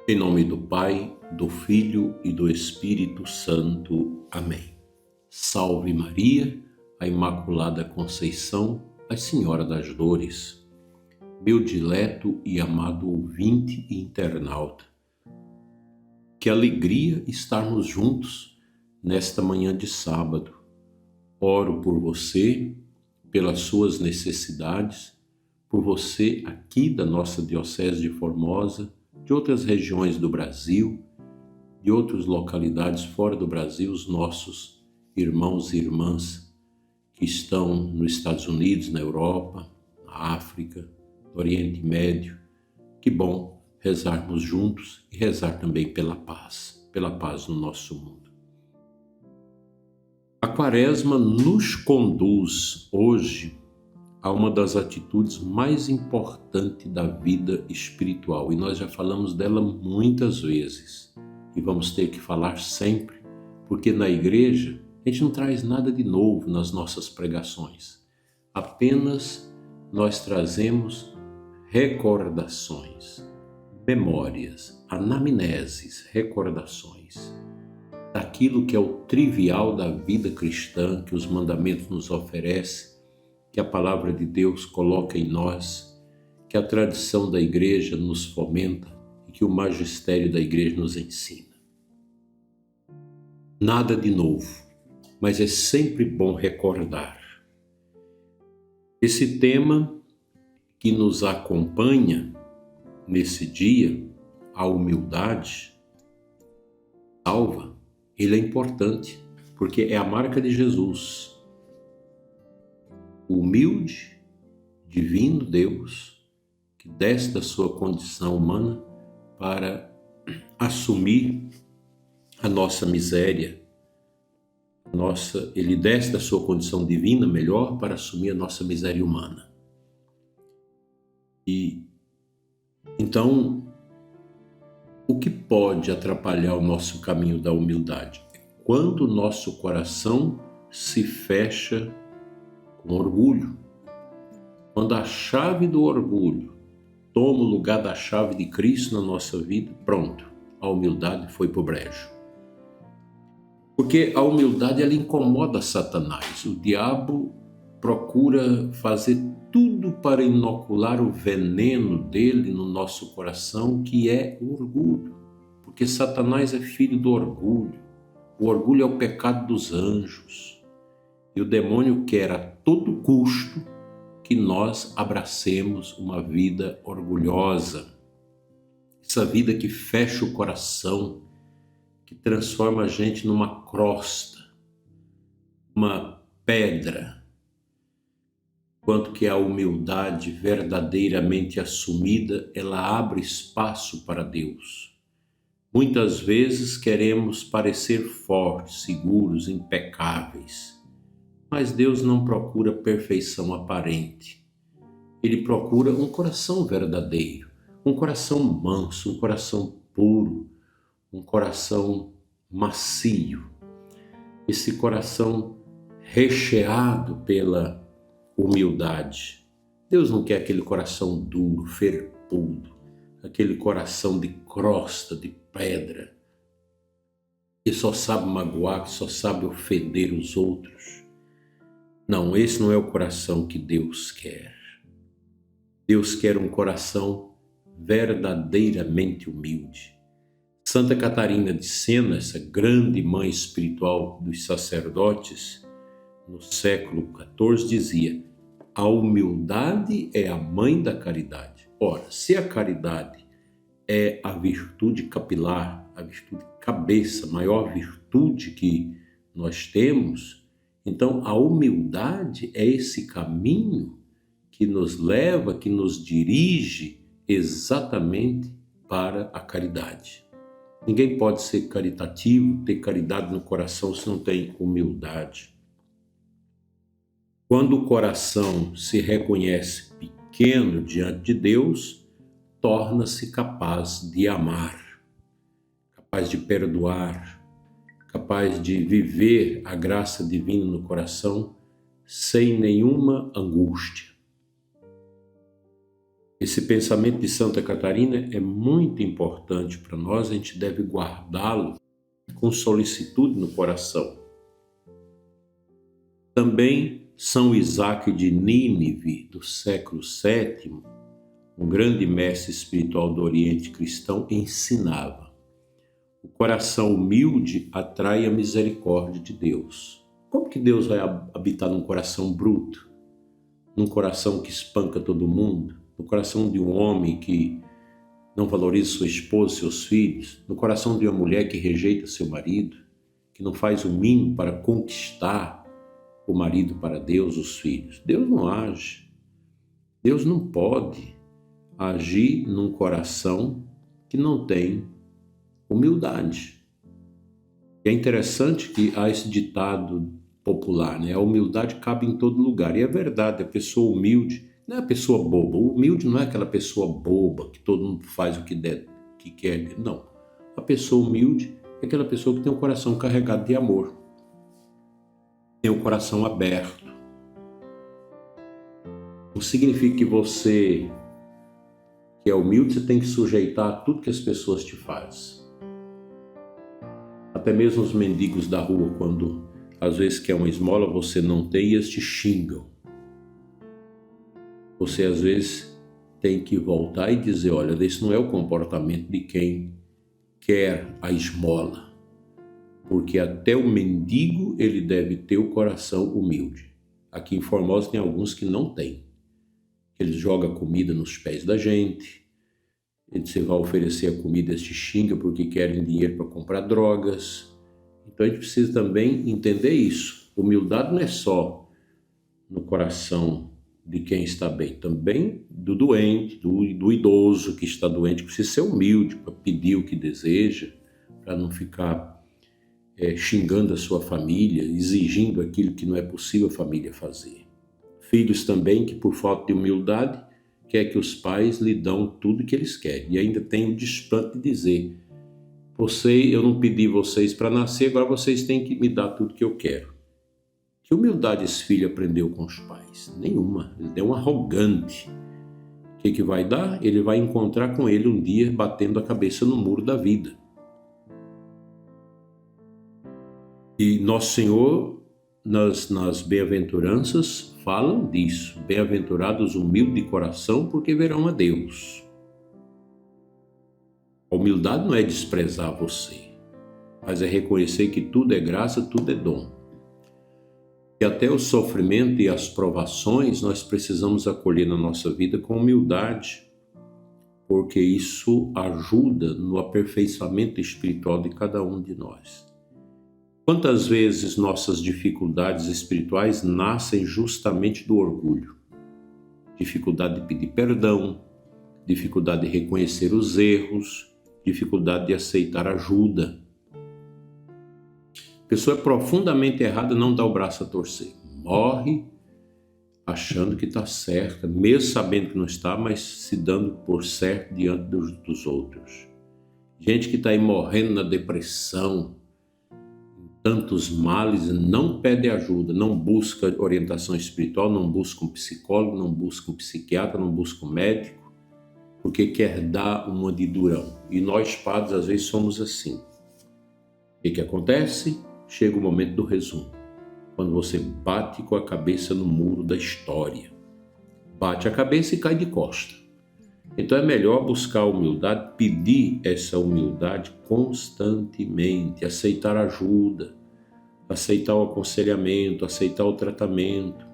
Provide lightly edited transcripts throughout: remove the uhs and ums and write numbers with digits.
Em nome do Pai, do Filho e do Espírito Santo. Amém. Salve Maria, a Imaculada Conceição, a Senhora das Dores. Meu dileto e amado ouvinte e internauta, que alegria estarmos juntos nesta manhã de sábado. Oro por você, pelas suas necessidades, por você aqui da nossa Diocese de Formosa, de outras regiões do Brasil, de outras localidades fora do Brasil, os nossos irmãos e irmãs que estão nos Estados Unidos, na Europa, na África, no Oriente Médio. Que bom rezarmos juntos e rezar também pela paz no nosso mundo. A Quaresma nos conduz hoje a uma das atitudes mais importantes da vida espiritual. E nós já falamos dela muitas vezes. E vamos ter que falar sempre, porque na igreja a gente não traz nada de novo nas nossas pregações. Apenas nós trazemos recordações, memórias, anamneses, recordações daquilo que é o trivial da vida cristã, que os mandamentos nos oferecem, que a palavra de Deus coloca em nós, que a tradição da igreja nos fomenta e que o magistério da igreja nos ensina. Nada de novo, mas é sempre bom recordar. Esse tema que nos acompanha nesse dia, a humildade, salva, ele é importante, porque é a marca de Jesus. O humilde, divino Deus, que desce da sua condição humana para assumir a nossa miséria. Ele desce da sua condição divina, melhor, para assumir a nossa miséria humana. E então, o que pode atrapalhar o nosso caminho da humildade? Quando o nosso coração se fecha com orgulho. Quando a chave do orgulho toma o lugar da chave de Cristo na nossa vida, pronto, a humildade foi pro brejo. Porque a humildade, ela incomoda Satanás. O diabo procura fazer tudo para inocular o veneno dele no nosso coração, que é o orgulho. Porque Satanás é filho do orgulho. O orgulho é o pecado dos anjos. E o demônio quer a todo custo que nós abracemos uma vida orgulhosa. Essa vida que fecha o coração, que transforma a gente numa crosta, uma pedra. Enquanto que a humildade verdadeiramente assumida, ela abre espaço para Deus. Muitas vezes queremos parecer fortes, seguros, impecáveis. Mas Deus não procura perfeição aparente. Ele procura um coração verdadeiro, um coração manso, um coração puro, um coração macio. Esse coração recheado pela humildade. Deus não quer aquele coração duro, ferpudo, aquele coração de crosta, de pedra, que só sabe magoar, que só sabe ofender os outros. Não, esse não é o coração que Deus quer. Deus quer um coração verdadeiramente humilde. Santa Catarina de Sena, essa grande mãe espiritual dos sacerdotes, no século XIV, dizia: a humildade é a mãe da caridade. Ora, se a caridade é a virtude capilar, a virtude cabeça, a maior virtude que nós temos, então, a humildade é esse caminho que nos leva, que nos dirige exatamente para a caridade. Ninguém pode ser caritativo, ter caridade no coração se não tem humildade. Quando o coração se reconhece pequeno diante de Deus, torna-se capaz de amar, capaz de perdoar, capaz de viver a graça divina no coração sem nenhuma angústia. Esse pensamento de Santa Catarina é muito importante para nós, a gente deve guardá-lo com solicitude no coração. Também São Isaac de Nínive, do século VII, um grande mestre espiritual do Oriente cristão, ensinava: o coração humilde atrai a misericórdia de Deus. Como que Deus vai habitar num coração bruto? Num coração que espanca todo mundo? No coração de um homem que não valoriza sua esposa, seus filhos? No coração de uma mulher que rejeita seu marido? Que não faz o mínimo para conquistar o marido para Deus, os filhos? Deus não age. Deus não pode agir num coração que não tem humildade. E é interessante que há esse ditado popular, né? A humildade cabe em todo lugar. E é verdade, a pessoa humilde não é a pessoa boba. O humilde não é aquela pessoa boba que todo mundo faz o que quer. Não. A pessoa humilde é aquela pessoa que tem um coração carregado de amor. Tem o coração aberto. Não significa que você que é humilde, você tem que sujeitar a tudo que as pessoas te fazem. Até mesmo os mendigos da rua, quando às vezes quer uma esmola, você não tem e eles te xingam. Você às vezes tem que voltar e dizer: olha, esse não é o comportamento de quem quer a esmola. Porque até o mendigo ele deve ter o coração humilde. Aqui em Formosa tem alguns que não têm. Eles jogam comida nos pés da gente. Você vai oferecer a comida, eles te xingam porque querem dinheiro para comprar drogas. Então a gente precisa também entender isso. Humildade não é só no coração de quem está bem, também do doente, do idoso que está doente, precisa ser humilde para pedir o que deseja, para não ficar xingando a sua família, exigindo aquilo que não é possível a família fazer. Filhos também que, por falta de humildade, quer que os pais lhe dão tudo que eles querem. E ainda tem o desplante de dizer: eu não pedi vocês para nascer, agora vocês têm que me dar tudo que eu quero. Que humildade esse filho aprendeu com os pais? Nenhuma. Ele é um arrogante. O que vai dar? Ele vai encontrar com ele um dia batendo a cabeça no muro da vida. E Nosso Senhor, nas bem-aventuranças, falam disso. Bem-aventurados humildes de coração, porque verão a Deus. A humildade não é desprezar você, mas é reconhecer que tudo é graça, tudo é dom. E até o sofrimento e as provações nós precisamos acolher na nossa vida com humildade, porque isso ajuda no aperfeiçoamento espiritual de cada um de nós. Quantas vezes nossas dificuldades espirituais nascem justamente do orgulho? Dificuldade de pedir perdão, dificuldade de reconhecer os erros, dificuldade de aceitar ajuda. A pessoa é profundamente errada, não dá o braço a torcer. Morre achando que está certa, mesmo sabendo que não está, mas se dando por certo diante dos outros. Gente que está aí morrendo na depressão, tantos males, não pede ajuda, não busca orientação espiritual, não busca um psicólogo, não busca um psiquiatra, não busca um médico, porque quer dar uma de durão. E nós, padres, às vezes somos assim. O que acontece? Chega o momento do resumo, quando você bate com a cabeça no muro da história. Bate a cabeça e cai de costa. Então é melhor buscar a humildade, pedir essa humildade constantemente, aceitar ajuda, aceitar o aconselhamento, aceitar o tratamento.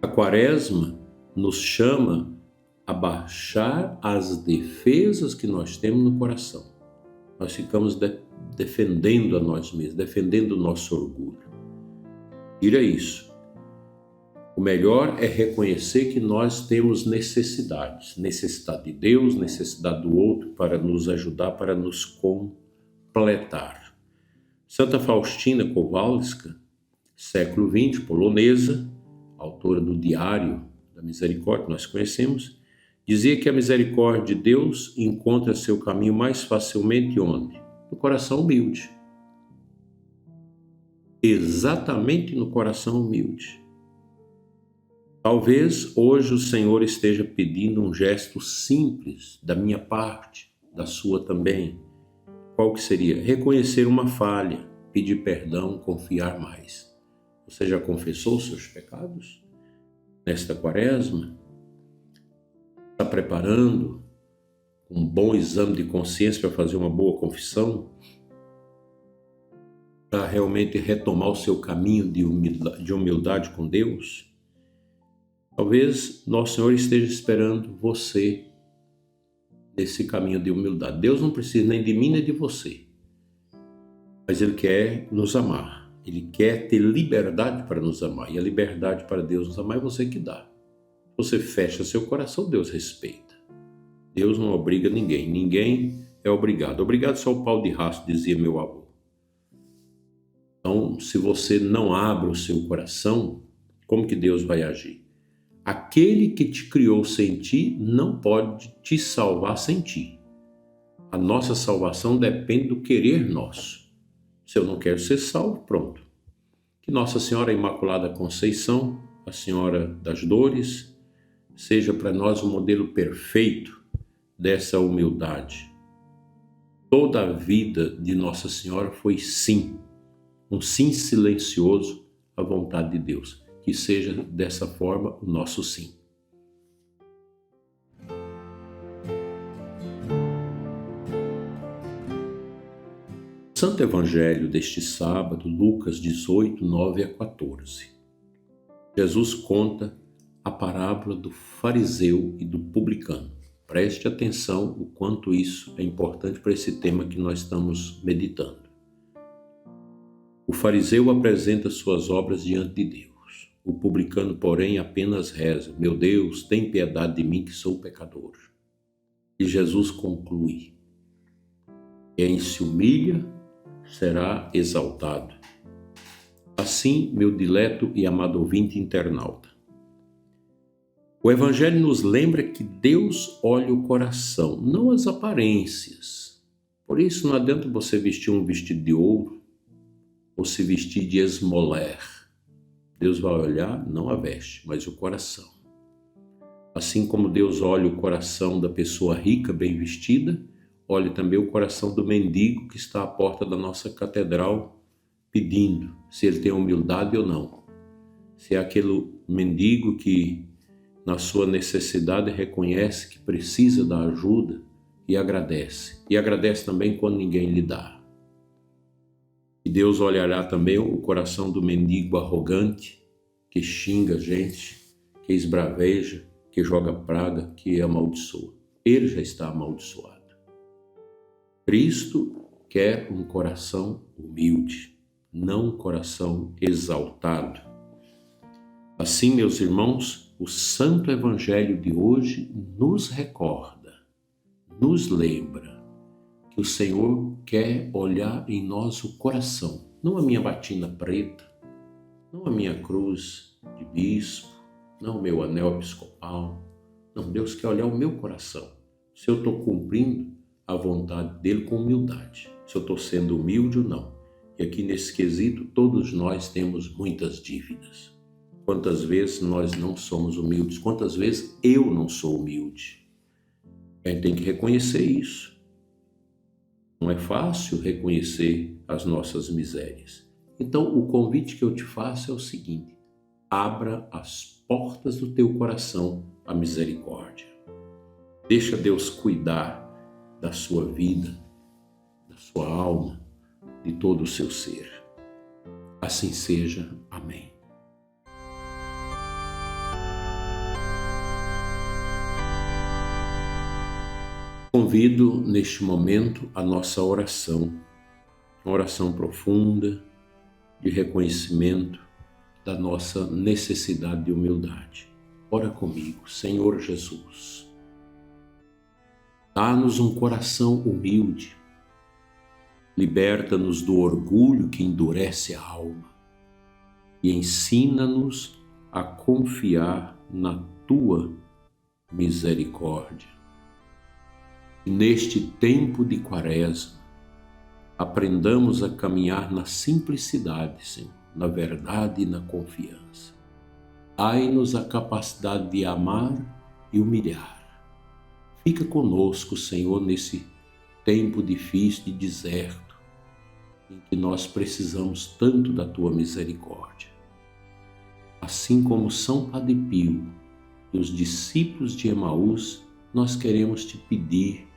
A Quaresma nos chama a baixar as defesas que nós temos no coração. Nós ficamos defendendo a nós mesmos, defendendo o nosso orgulho. Tira isso. O melhor é reconhecer que nós temos necessidades. Necessidade de Deus, necessidade do outro para nos ajudar, para nos completar. Santa Faustina Kowalska, século XX, polonesa, autora do Diário da Misericórdia, nós conhecemos, dizia que a misericórdia de Deus encontra seu caminho mais facilmente onde? No coração humilde. Exatamente no coração humilde. Talvez hoje o Senhor esteja pedindo um gesto simples da minha parte, da sua também. Qual que seria? Reconhecer uma falha, pedir perdão, confiar mais. Você já confessou os seus pecados nesta quaresma? Está preparando um bom exame de consciência para fazer uma boa confissão? Para realmente retomar o seu caminho de humildade com Deus? Talvez Nosso Senhor esteja esperando você nesse caminho de humildade. Deus não precisa nem de mim nem de você, mas Ele quer nos amar. Ele quer ter liberdade para nos amar. E a liberdade para Deus nos amar é você que dá. Você fecha seu coração, Deus respeita. Deus não obriga ninguém. Ninguém é obrigado. Obrigado só o pau de rastro, dizia meu avô. Então, se você não abre o seu coração, como que Deus vai agir? Aquele que te criou sem ti não pode te salvar sem ti. A nossa salvação depende do querer nosso. Se eu não quero ser salvo, pronto. Que Nossa Senhora Imaculada Conceição, a Senhora das Dores, seja para nós o modelo perfeito dessa humildade. Toda a vida de Nossa Senhora foi sim, um sim silencioso à vontade de Deus. Que seja dessa forma o nosso sim. Santo Evangelho deste sábado, Lucas 18, 9 a 14. Jesus conta a parábola do fariseu e do publicano. Preste atenção o quanto isso é importante para esse tema que nós estamos meditando. O fariseu apresenta suas obras diante de Deus. O publicano, porém, apenas reza: meu Deus, tem piedade de mim que sou pecador. E Jesus conclui: quem se humilha será exaltado. Assim, meu dileto e amado ouvinte internauta, o Evangelho nos lembra que Deus olha o coração, não as aparências. Por isso não adianta você vestir um vestido de ouro ou se vestir de esmoler. Deus vai olhar não a veste, mas o coração. Assim como Deus olha o coração da pessoa rica, bem vestida, olhe também o coração do mendigo que está à porta da nossa catedral pedindo se ele tem humildade ou não. Se é aquele mendigo que na sua necessidade reconhece que precisa da ajuda e agradece. E agradece também quando ninguém lhe dá. E Deus olhará também o coração do mendigo arrogante, que xinga a gente, que esbraveja, que joga praga, que amaldiçoa. Ele já está amaldiçoado. Cristo quer um coração humilde, não um coração exaltado. Assim, meus irmãos, o Santo Evangelho de hoje nos recorda, nos lembra que o Senhor quer olhar em nós o coração, não a minha batina preta, não a minha cruz de bispo, não o meu anel episcopal. Não, Deus quer olhar o meu coração. Se eu estou cumprindo a vontade dele com humildade, se eu estou sendo humilde ou não. E aqui nesse quesito, todos nós temos muitas dívidas. Quantas vezes nós não somos humildes? Quantas vezes eu não sou humilde? A gente tem que reconhecer isso. Não é fácil reconhecer as nossas misérias. Então, o convite que eu te faço é o seguinte: abra as portas do teu coração à misericórdia. Deixa Deus cuidar da sua vida, da sua alma, de todo o seu ser. Assim seja. Amém. Convido neste momento a nossa oração, uma oração profunda de reconhecimento da nossa necessidade de humildade. Ora comigo. Senhor Jesus, dá-nos um coração humilde, liberta-nos do orgulho que endurece a alma e ensina-nos a confiar na Tua misericórdia. E neste tempo de Quaresma, aprendamos a caminhar na simplicidade, Senhor, na verdade e na confiança. Dai-nos a capacidade de amar e humilhar. Fica conosco, Senhor, nesse tempo difícil de deserto, em que nós precisamos tanto da Tua misericórdia. Assim como São Padre Pio e os discípulos de Emaús, nós queremos te pedir,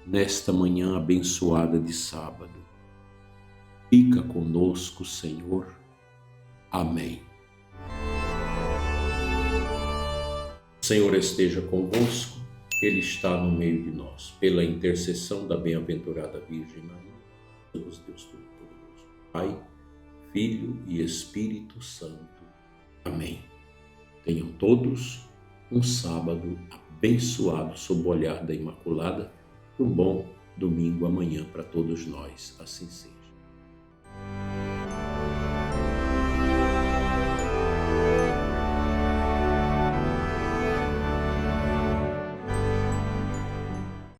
nesta manhã abençoada de sábado, fica conosco, Senhor. Amém. O Senhor esteja convosco, Ele está no meio de nós. Pela intercessão da bem-aventurada Virgem Maria, Deus Todo-Poderoso, Pai, Filho e Espírito Santo. Amém. Tenham todos um sábado abençoado sob o olhar da Imaculada, um bom domingo amanhã para todos nós. Assim seja.